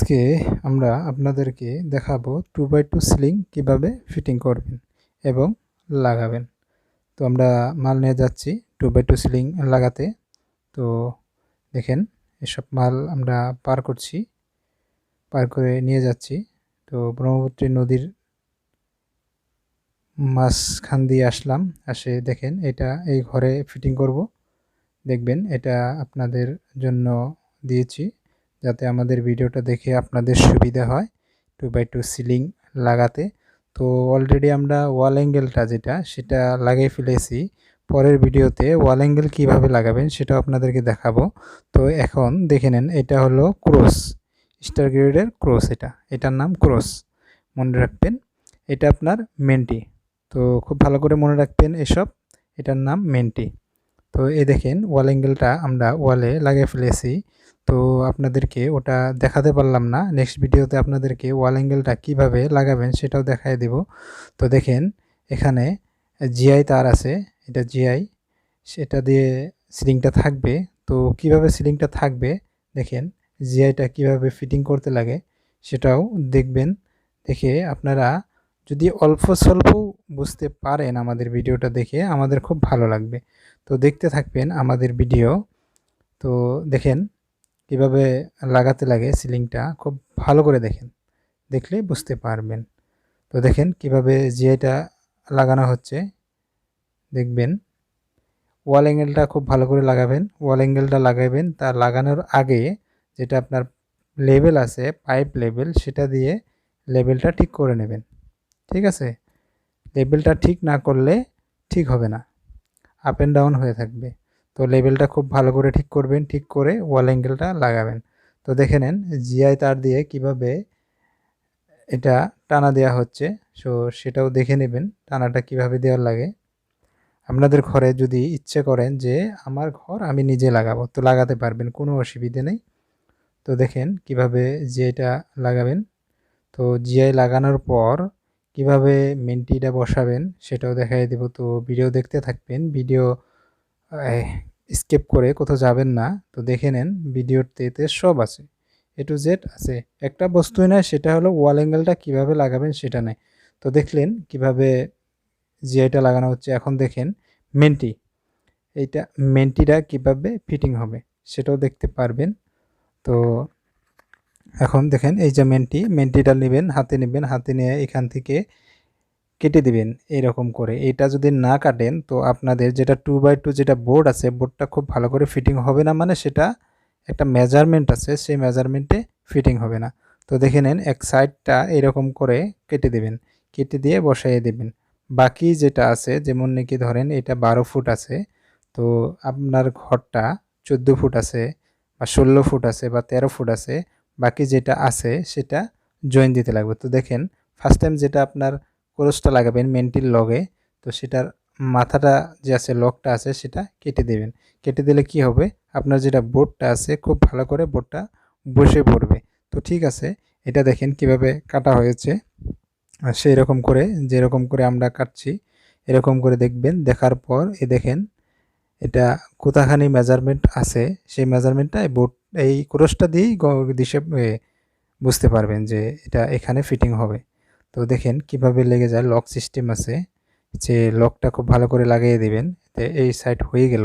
আজকে আমরা আপনাদেরকে দেখাবো 2x2 সিলিং কিভাবে ফিটিং করবেন এবং লাগাবেন। তো আমরা মাল নিয়ে যাচ্ছি 2x2 সিলিং লাগাতে। তো দেখেন এসব মাল আমরা পার করে নিয়ে যাচ্ছি। তো ব্রহ্মপুত্র নদীর মাঝখান দিয়ে আসলাম, আসে দেখেন এটা এই ঘরে ফিটিং করব। দেখবেন এটা আপনাদের জন্য দিয়েছি যাতে আমাদের ভিডিওটা দেখে আপনাদের সুবিধা হয় 2x2 সিলিং লাগাতে। তো অলরেডি আমরা ওয়াল অ্যাঙ্গেলটা সেটা লাগিয়ে ফেলেছি। পরের ভিডিওতে ওয়াল অ্যাঙ্গেল কীভাবে লাগাবেন সেটাও আপনাদেরকে দেখাবো। তো এখন দেখে নেন, এটা হলো ক্রস, স্টার গ্রেডের ক্রস, এটার নাম ক্রস, মনে রাখবেন। এটা আপনার মেন্টি, তো খুব ভালো করে মনে রাখবেন এসব, এটার নাম মেন্টি। তো এই দেখেন ওয়াল অ্যাঙ্গেলটা আমরা ওয়ালে লাগিয়ে ফেলেছি। তো আপনাদেরকে ওটা দেখাতে পারলাম না, নেক্সট ভিডিওতে আপনাদেরকে ওয়াল অ্যাঙ্গেলটা কীভাবে লাগাবেন সেটাও দেখাই দেব। তো দেখেন এখানে জিআই তার আছে, এটা জিআই, সেটা দিয়ে সিলিংটা থাকবে। তো কিভাবে সিলিংটা থাকবে দেখেন, জিআইটা কিভাবে ফিটিং করতে লাগে সেটাও দেখবেন। দেখে আপনারা যদি অল্প স্বল্প বুঝতে পারেন আমাদের ভিডিওটা দেখে, আমাদের খুব ভালো লাগবে। তো দেখতে থাকবেন আমাদের ভিডিও। তো দেখেন কিভাবে লাগাতে লাগে সিলিংটা, খুব ভালো করে দেখেন, দেখলে বুঝতে পারবেন। তো দেখেন কিভাবে জিআইটা লাগানো হচ্ছে, দেখবেন। ওয়াল অ্যাঙ্গেলটা খুব ভালো করে লাগাবেন, ওয়াল অ্যাঙ্গেলটা লাগাবেন। তা লাগানোর আগে যেটা আপনার লেভেল আছে, পাইপ লেভেল, সেটা দিয়ে লেভেলটা ঠিক করে নেবেন। ঠিক আছে, লেভেলটা ঠিক না করলে ঠিক হবে না, আপ অ্যান্ড ডাউন হয়ে থাকবে। তো লেভেলটা খুব ভালো করে ঠিক করবেন, ঠিক করে ওয়াল অ্যাঙ্গেলটা লাগাবেন। তো দেখে নেন জিআই তার দিয়ে কিভাবে এটা টানা দেওয়া হচ্ছে, সো সেটাও দেখে নেবেন টানাটা কিভাবে দেওয়ার লাগে। আপনাদের ঘরে যদি ইচ্ছে করেন যে আমার ঘর আমি নিজে লাগাবো, তো লাগাতে পারবেন, কোনো অসুবিধে নেই। তো দেখেন কিভাবে জিআইটা লাগাবেন। তো জিআই লাগানোর পর কিভাবে মেন্টিটা বসাবেন সেটাও দেখাই দেব। তো ভিডিও দেখতে থাকবেন, ভিডিও স্কিপ করে কোথাও যাবেন না। তো দেখে নেন ভিডিওতে সব আছে, এ টু জেড আছে, একটা বস্তুই নয়, সেটা হলো ওয়াল অ্যাঙ্গেলটা কীভাবে লাগাবেন সেটা নেই। তো দেখলেন কিভাবে জিআইটা লাগানো হচ্ছে। এখন দেখেন মেন্টি, এইটা মেন্টিটা কিভাবে ফিটিং হবে সেটাও দেখতে পারবেন। তো এখন দেখেন এই যে মেন্টিটা নেবেন, হাতে নিয়ে এখান থেকে কেটে দিবেন এরকম করে। এটা যদি না কাটেন তো আপনাদের যেটা 2x2 যেটা বোর্ড আছে, বোর্ডটা খুব ভালো করে ফিটিং হবে না, মানে সেটা একটা মেজারমেন্ট আছে, সেই মেজারমেন্টে ফিটিং হবে না। তো দেখে নেন এক সাইডটা এরকম করে কেটে দেবেন, কেটে দিয়ে বসাইয়ে দেবেন। বাকি যেটা আছে, যেমন নাকি ধরেন এটা 12 ফুট আছে, তো আপনার ঘরটা 14 ফুট আছে বা 16 ফুট আছে বা 13 ফুট আছে, বাকি যেটা আছে সেটা জয়েন দিতে লাগবে। তো দেখেন ফার্স্ট টাইম যেটা আপনার ক্রসটা লাগাবেন মেন্টির লগে, তো সেটার মাথাটা যে আছে, লকটা আছে, সেটা কেটে দেবেন। কেটে দিলে কি হবে, আপনার যেটা বোর্ডটা আছে খুব ভালো করে বোর্ডটা বসে পড়বে। তো ঠিক আছে, এটা দেখেন কিভাবে কাটা হয়েছে, সেই রকম করে যেরকম করে আমরা কাটছি এরকম করে দেখবেন। দেখার পর দেখেন এটা কোথাখানি মেজারমেন্ট আছে, সেই মেজারমেন্টটা এই ক্রসটা দিয়েই দিশে বুঝতে পারবেন যে এটা এখানে ফিটিং হবে। তো দেখেন কিভাবে লেগে যায়, লক সিস্টেম আছে, যে লকটা খুব ভালো করে লাগিয়ে দিবেন। এই সাইড হয়ে গেল।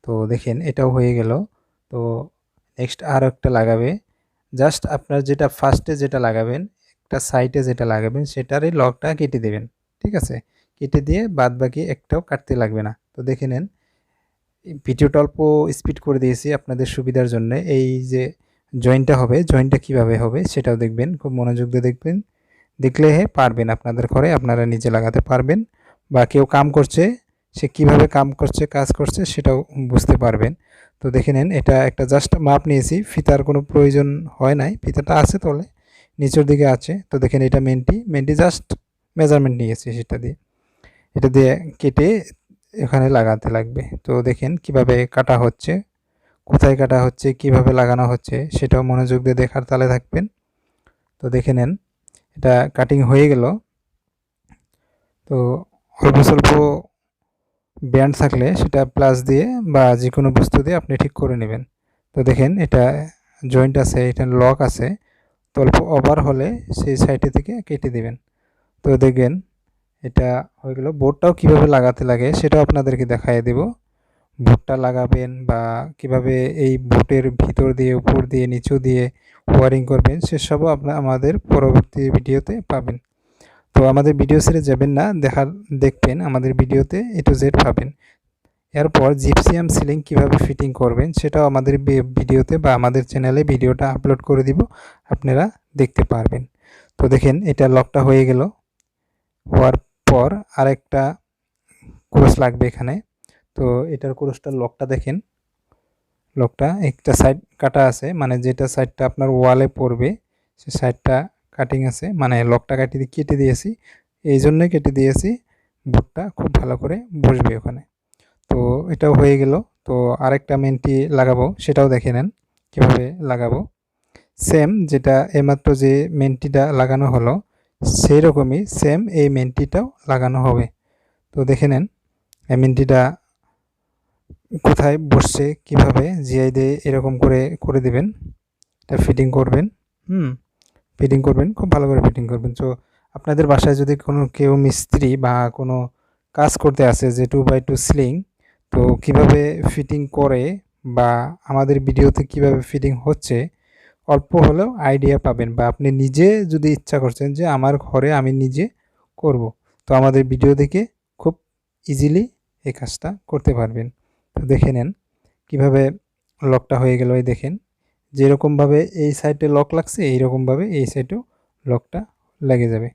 তো দেখেন এটাও হয়ে গেল। তো নেক্সট আর একটা লাগাবে, জাস্ট আপনার যেটা ফার্স্টে যেটা লাগাবেন, একটা সাইডে যেটা লাগাবেন সেটারই লকটা কেটে দেবেন। ঠিক আছে, কেটে দিয়ে বাদ বাকি একটাও কাটতে লাগবে না। তো দেখে নেন ভিডিওটা অল্প স্পিড করে দিয়েছি আপনাদের সুবিধার জন্য। এই যে জয়েন্টটা হবে, জয়েন্টটা কিভাবে হবে সেটাও দেখবেন, খুব মনোযোগ দিয়ে দেখবেন, দেখলে পারবেন, আপনাদের ঘরে আপনারা নিজে লাগাতে পারবেন। বা কেউ কাম করছে, সে কিভাবে কাজ করছে সেটাও বুঝতে পারবেন। তো দেখে নেন এটা একটা জাস্ট মাপ নিয়েছি, ফিতার কোনো প্রয়োজন হয় নাই, ফিতাটা আছে তলে নিচের দিকে আছে। তো দেখেন এটা মেন্টি জাস্ট মেজারমেন্ট নিয়েছি, এটা দিয়ে কেটে এখানে লাগাতে লাগবে। তো দেখেন কিভাবে কাটা হচ্ছে, কোথায় কাটা হচ্ছে, কিভাবে লাগানো হচ্ছে সেটাও মনোযোগ দিয়ে দেখার তালে থাকবেন। তো দেখে নেন এটা কাটিং হয়ে গেল। তো অল্প স্বল্প ব্যান্ড থাকলে সেটা প্লাস দিয়ে বা যে কোনো বস্তু দিয়ে আপনি ঠিক করে নেবেন। তো দেখেন এটা জয়েন্ট আছে, এটা লক আছে। অল্প ওভার হলে সেই সাইডে থেকে কেটে দেবেন। তো দেখবেন এটা হয়ে গেল। বোর্ডটাও কিভাবে লাগাতে লাগে সেটাও আপনাদেরকে দেখায় দেব। বোর্ডটা লাগাবেন বা কিভাবে এই বোর্ডের ভিতর দিয়ে উপর দিয়ে নিচু দিয়ে ওয়ারিং করবেন সেসবও আমাদের পরবর্তী ভিডিওতে পাবেন। তো আমাদের ভিডিও ছেড়ে যাবেন না, দেখবেন আমাদের ভিডিওতে A to Z পাবেন। এরপর জিপসিয়াম সিলিং কিভাবে ফিটিং করবেন সেটাও আমাদের ভিডিওতে বা আমাদের চ্যানেলে ভিডিওটা আপলোড করে দিব, আপনারা দেখতে পারবেন। তো দেখেন এটা লকটা হয়ে গেল। হওয়ার পর আরেকটা ক্রস লাগবে এখানে। তো এটার ক্রসটার লকটা দেখেন, লকটা একটা সাইড কাটা আছে, মানে যেটা সাইডটা আপনার ওয়ালে পড়বে সে সাইডটা কাটিং আছে, মানে লকটা কেটে দিয়েছি। এই জন্যই কেটে দিয়েছি, বোর্ডটা খুব ভালো করে বসবে ওখানে। তো এটাও হয়ে গেল। তো আরেকটা মেনটি লাগাবো, সেটাও দেখে নেন কীভাবে লাগাবো। সেম যেটা এইমাত্র যে মেনটিটা লাগানো হলো সেই রকমই সেম এই মেনটিটাও লাগানো হবে। তো দেখে নেন এই মেনটিটা কোথায় বসছে, কিভাবে জিআই দিয়ে এরকম করে দিবেন, এটা ফিটিং করবেন। ফিটিং করবেন, খুব ভালো করে ফিটিং করবেন। তো আপনাদের বাসায় যদি কেউ মিস্ত্রি বা কোনো কাজ করতে আসে যে 2x2 সিলিং, তো কিভাবে ফিটিং করে বা আমাদের ভিডিওতে কিভাবে ফিটিং হচ্ছে অল্প হলেও আইডিয়া পাবেন, বা আপনি নিজে যদি ইচ্ছা করছেন যে আমার ঘরে আমি নিজে করব, তো আমাদের ভিডিও দেখে খুব ইজিলি এই কাজটা করতে পারবেন। তো দেখে নেন কিভাবে লকটা হয়ে গেল। এই দেখেন যেরকমভাবে এই সাইডে লক লাগছে এইরকমভাবে এই সাইডেও লকটা লেগে যাবে।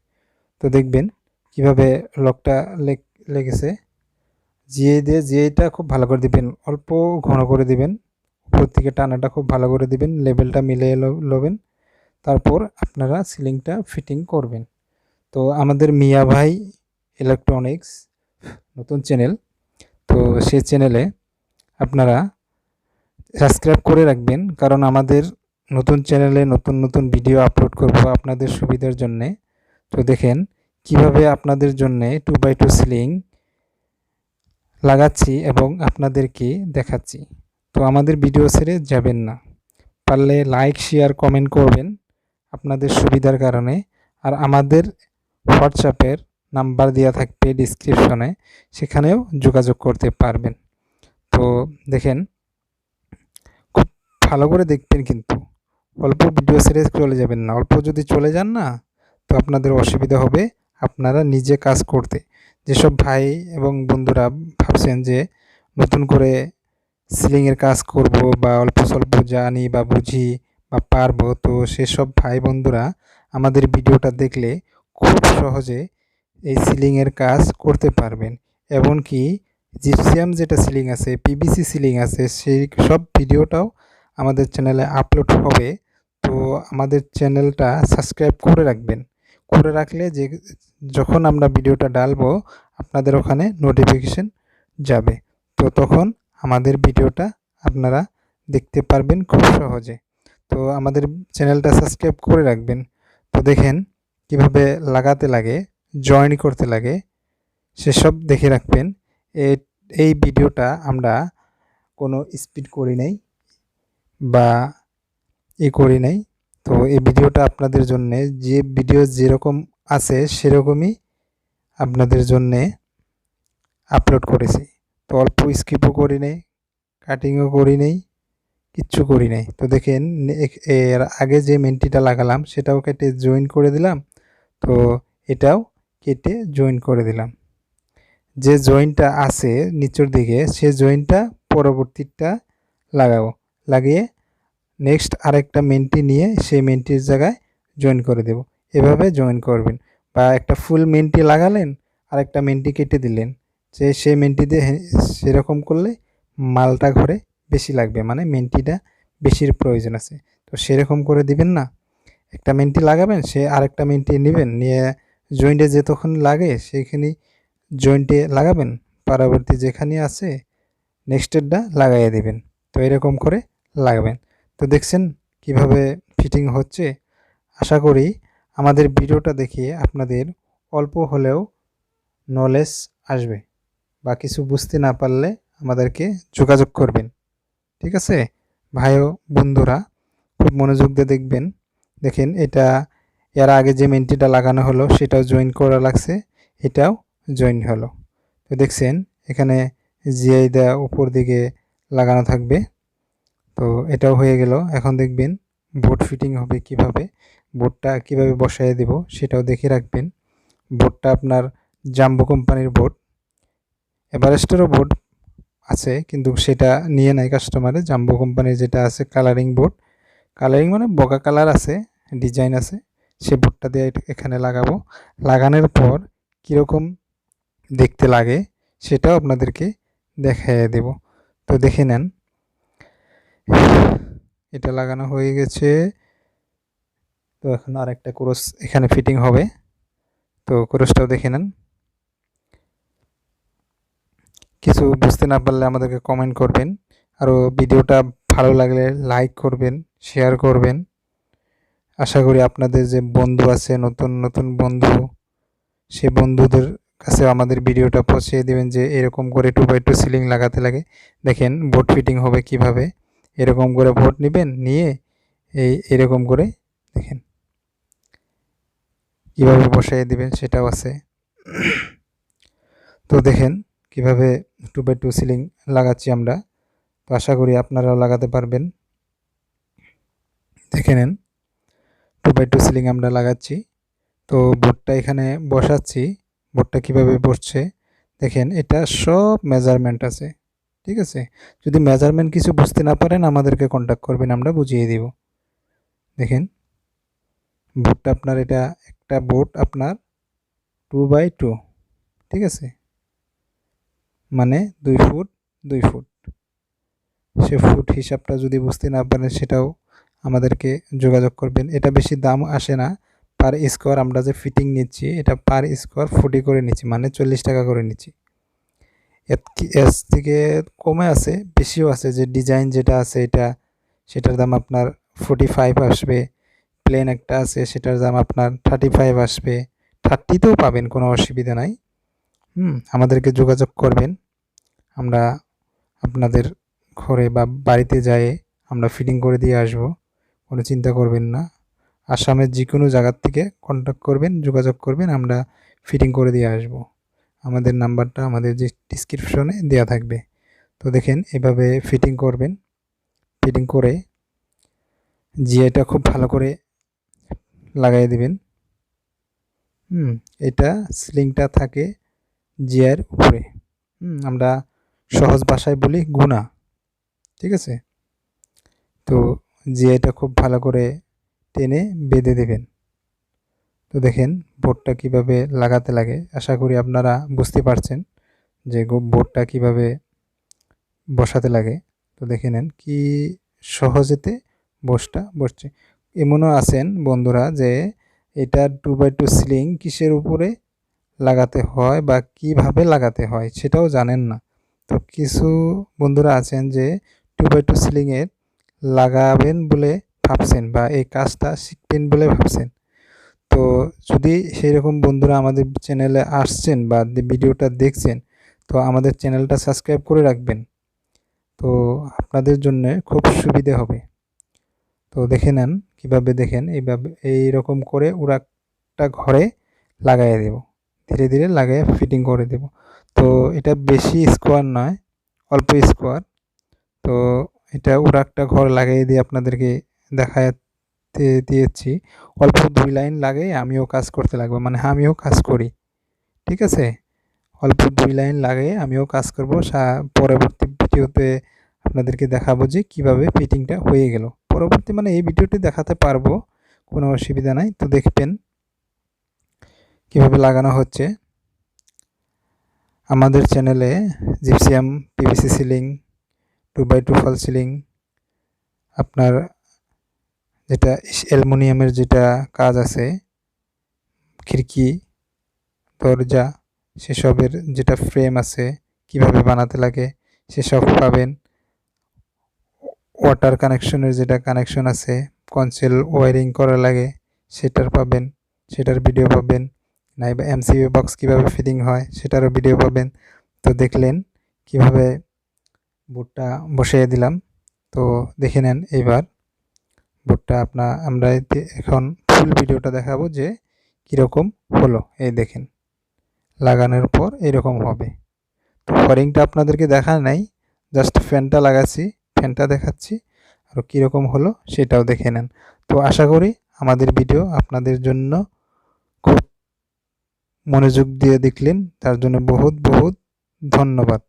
তো দেখবেন কিভাবে লকটা লেগেছে। জিআইটা খুব ভালো করে দিবেন, অল্প ঘন করে দিবেন, উপর থেকে টানাটা খুব ভালো করে দিবেন, লেভেলটা মিলিয়ে লবেন। তারপর আপনারা সিলিংটা ফিটিং করবেন। তো আমাদের মিয়া ভাই ইলেকট্রনিক্স নতুন চ্যানেল, তো সেই চ্যানেলে আপনারা সাবস্ক্রাইব করে রাখবেন, কারণ আমাদের নতুন চ্যানেলে নতুন নতুন ভিডিও আপলোড করব আপনাদের সুবিধার জন্যে। তো দেখেন কিভাবে আপনাদের জন্যে 2x2 সিলিং লাগাচ্ছি এবং আপনাদেরকে দেখাচ্ছি। তো আমাদের ভিডিও ছেড়ে যাবেন না, পারলে লাইক শেয়ার কমেন্ট করবেন আপনাদের সুবিধার কারণে। আর আমাদের হোয়াটসঅ্যাপের নাম্বার দেওয়া থাকবে ডিসক্রিপশনে, সেখানেও যোগাযোগ করতে পারবেন। তো দেখেন খুব ভালো করে দেখবেন, কিন্তু অল্প ভিডিও ছেড়ে চলে যাবেন না। অল্প যদি চলে যান না তো আপনাদের অসুবিধা হবে আপনারা নিজে কাজ করতে। যেসব ভাই এবং বন্ধুরা ভাবছেন যে নতুন করে সিলিংয়ের কাজ করব বা অল্প স্বল্প জানি বা বুঝি বা পারবো, তো সেসব ভাই বন্ধুরা আমাদের ভিডিওটা দেখলে খুব সহজে এই সিলিংয়ের কাজ করতে পারবেন। এমনকি জিপসিয়াম যেটা সিলিং আছে, পিভিসি সিলিং আছে, সেই সব ভিডিওটাও আমাদের চ্যানেলে আপলোড হবে। তো আমাদের চ্যানেলটা সাবস্ক্রাইব করে রাখবেন, করে রাখলে যে যখন আমরা ভিডিওটা ডালবো আপনাদের ওখানে নোটিফিকেশন যাবে, তো তখন আমাদের ভিডিওটা আপনারা দেখতে পারবেন খুব সহজে। তো আমাদের চ্যানেলটা সাবস্ক্রাইব করে রাখবেন। তো দেখেন কিভাবে লাগাতে লাগে, জয়েন করতে লাগে সেসব দেখে রাখবেন। এই ভিডিওটা আমরা কোনো স্পিড করি নাই বা করি নাই। তো এই ভিডিওটা আপনাদের জন্যে যে ভিডিও যেরকম আছে সেরকমই আপনাদের জন্যে আপলোড করেছি। তো অল্প স্কিপও করি নাই, কাটিংও করি নাই, কিচ্ছু করি নাই। তো দেখেন এর আগে যে মেন্টিটা লাগালাম সেটাও কেটে জয়েন করে দিলাম, তো এটাও কেটে জয়েন করে দিলাম। যে জয়েন্টটা আছে নিচের দিকে সে জয়েন্টটা পরবর্তীটা লাগাবো, লাগিয়ে নেক্সট আরেকটা মেন্টি নিয়ে সেই মেন্টির জায়গায় জয়েন করে দেব। এভাবে জয়েন করবেন, বা একটা ফুল মেন্টি লাগালেন আরেকটা মেন্টি কেটে দিলেন, সেই মেন্টি দিয়ে সেরকম করলে মালটা ঘরে বেশি লাগবে, মানে মেন্টিটা বেশির প্রয়োজন আছে। তো সেরকম করে দিবেন না, একটা মেন্টি লাগাবেন সে আরেকটা মেন্টি নেবেন, নিয়ে জয়েন্টে যতক্ষণ লাগে সেইখানে জয়েন্টে লাগাবেন, পরবর্তী যেখানে আছে নেক্সটেরটা লাগাইয়ে দেবেন। তো এরকম করে লাগাবেন। তো দেখছেন কিভাবে ফিটিং হচ্ছে। আশা করি আমাদের ভিডিওটা দেখে আপনাদের অল্প হলেও নলেজ আসবে, বা কিছু বুঝতে না পারলে আমাদেরকে যোগাযোগ করবেন। ঠিক আছে ভাই ও বন্ধুরা, খুব মনোযোগ দিয়ে দেখবেন, দেখেন এটা এর আগে যে মেন্টিটা লাগানো হলো সেটাও জয়েন করা লাগছে, এটাও জয়েন হলো। তো দেখছেন এখানে জিআই দেওয়া উপর দিকে লাগানো থাকবে। তো এটাও হয়ে গেল। এখন দেখবেন বোর্ড ফিটিং হবে কিভাবে, বোর্ডটা কিভাবে বসায় দেব সেটাও দেখে রাখবেন। বোর্ডটা আপনার জাম্বো কোম্পানির বোর্ড, এভারেস্টেরও বোর্ড আছে কিন্তু সেটা নিয়ে নাই কাস্টমারে। জাম্বো কোম্পানির যেটা আছে কালারিং বোর্ড, কালারিং মানে বগা কালার আছে, ডিজাইন আছে, সে বোর্ডটা দিয়ে এখানে লাগাবো। লাগানোর পর কীরকম দেখতে লাগে সেটাও আপনাদেরকে দেখাইয়ে দেব। তো দেখে নেন, এটা লাগানো হয়ে গেছে। তো এখন আর একটা ক্রস এখানে ফিটিং হবে, তো ক্রসটাও দেখে নেন। কিছু বুঝতে না পারলে আমাদেরকে কমেন্ট করবেন, আরও ভিডিওটা ভালো লাগলে লাইক করবেন, শেয়ার করবেন। আশা করি আপনাদের যে বন্ধু আছে, নতুন নতুন বন্ধু, সে বন্ধুদের কাছে আমাদের ভিডিওটা পৌঁছে দিবেন যে এরকম করে 2x2 সিলিং লাগাতে লাগে। দেখেন বোর্ড ফিটিং হবে কিভাবে, এরকম করে বোর্ড নেবেন, নিয়ে এরকম করে দেখেন কিভাবে বসাই দিবেন সেটাও আছে। তো দেখেন কিভাবে 2x2 সিলিং লাগাচ্ছি আমরা। তো আশা করি আপনারাও লাগাতে পারবেন। দেখে নেন 2x2 সিলিং আমরা লাগাচ্ছি। তো বোর্ডটা এখানে বসাচ্ছি, বোর্ডটা কিভাবে বসছে দেখেন। এটা সব মেজারমেন্ট আছে, ঠিক আছে। যদি মেজারমেন্ট কিছু বুঝতে না পারেন আমাদেরকে কন্ট্যাক্ট করবেন, আমরা বুঝিয়ে দিব। দেখেন বোর্ডটা আপনার, এটা একটা বোর্ড আপনার 2x2, ঠিক আছে, মানে 2 ফুট 2 ফুট। সে ফুট হিসাবটা যদি বুঝতে না পারেন সেটাও আমাদেরকে যোগাযোগ করবেন। এটা বেশি দাম আসে না, পার স্কোয়ার আমরা যে ফিটিং নিচ্ছি এটা পার স্কোয়ার 40 করে নিচ্ছি, মানে 40 টাকা করে নিচ্ছি। এর থেকে কমে আছে, বেশিও আছে। যে ডিজাইন যেটা আছে এটা, সেটার দাম আপনার 45 আসবে। প্লেন একটা আছে সেটার দাম আপনার 35 আসবে, 30তেও পাবেন, কোনো অসুবিধা নাই। আমাদেরকে যোগাযোগ করবেন, আমরা আপনাদের ঘরে বা বাড়িতে যেয়ে আমরা ফিটিং করে দিয়ে আসবো, কোনো চিন্তা করবেন না। আসামের যে কোনো জায়গার থেকে কন্ট্যাক্ট করবেন, যোগাযোগ করবেন, আমরা ফিটিং করে দিয়ে আসবো। আমাদের নাম্বারটা আমাদের যে ডিসক্রিপশনে দেওয়া থাকবে। তো দেখেন এভাবে ফিটিং করবেন, ফিটিং করে জিআইটা খুব ভালো করে লাগাই দিবেন। এটা সিলিংটা থাকে জিআইয়ের উপরে, আমরা সহজ ভাষায় বলি গুণা, ঠিক আছে। তো জিআইটা খুব ভালো করে টেনে বেঁধে দেবেন। তো দেখেন বোর্ডটা কিভাবে লাগাতে লাগে, আশা করি আপনারা বুঝতে পারছেন যে বোর্ডটা কিভাবে বসাতে লাগে। তো দেখে নেন কি সহজেতে বোর্ডটা বসছে। এমনও আছেন বন্ধুরা যে এটা 2x2 সিলিং কিসের উপরে লাগাতে হয় বা কিভাবে লাগাতে হয় সেটাও জানেন না। তো কিছু বন্ধুরা আছেন যে 2x2 সিলিংয়ের লাগাবেন বলে ভাবছেন বা এই কাজটা শিখবেন বলে ভাবছেন। তো যদি সেইরকম বন্ধুরা আমাদের চ্যানেলে আসছেন বা ভিডিওটা দেখছেন, তো আমাদের চ্যানেলটা সাবস্ক্রাইব করে রাখবেন, তো আপনাদের জন্য খুব সুবিধে হবে। তো দেখে নেন কীভাবে, দেখেন এইভাবে এইরকম করে ওরা একটা ঘরে লাগাই দেব, ধীরে ধীরে লাগিয়ে ফিটিং করে দেব। তো এটা বেশি স্কোয়ার নয়, অল্প স্কোয়ার। তো এটা ওরা একটা ঘর লাগিয়ে দিয়ে আপনাদেরকে দেখাতে দিয়েছি। অল্প 2 লাইন লাগে আমিও কাজ করতে লাগবে, মানে আমিও কাজ করি, ঠিক আছে। অল্প 2 লাইন লাগে আমিও কাজ করব। পরবর্তী ভিডিওতে আপনাদেরকে দেখাবো যে কিভাবে ফিটিংটা হয়ে গেল। পরবর্তী মানে এই ভিডিওটি দেখাতে পারবো, কোনো অসুবিধা নাই। তো দেখবেন কিভাবে লাগানো হচ্ছে। আমাদের চ্যানেলে জিপসিয়াম, পিভিসি সিলিং, 2x2 ফল সিলিং, আপনার যেটা অ্যালুমিনিয়ামের যেটা কাজ আছে, খিড়কি, দরজা, সেসবের যেটা ফ্রেম আছে কিভাবে বানাতে লাগে সেসব পাবেন। ওয়াটার কানেকশনের যেটা কানেকশন আছে, কনসেল ওয়ারিং করা লাগে সেটার পাবেন, সেটার ভিডিও পাবেন। নাইবা এমসিবি বক্স কীভাবে ফিটিং হয় সেটারও ভিডিও পাবেন। তো দেখলেন কিভাবে বোর্ডটা বসিয়ে দিলাম। তো দেখে নেন এইবার বোর্ডটা আমরা এখন ফুল ভিডিওটা দেখাবো যে কীরকম হলো। এই দেখেন লাগানোর পর এরকম হবে। তো ওয়ারিংটা আপনাদেরকে দেখা নাই, জাস্ট ফ্যানটা লাগাচ্ছি, ফ্যানটা দেখাচ্ছি, আর কীরকম হলো সেটাও দেখে নেন। তো আশা করি আমাদের ভিডিও আপনাদের জন্য খুব মনোযোগ দিয়ে দেখলেন, তার জন্য বহুত বহুত ধন্যবাদ।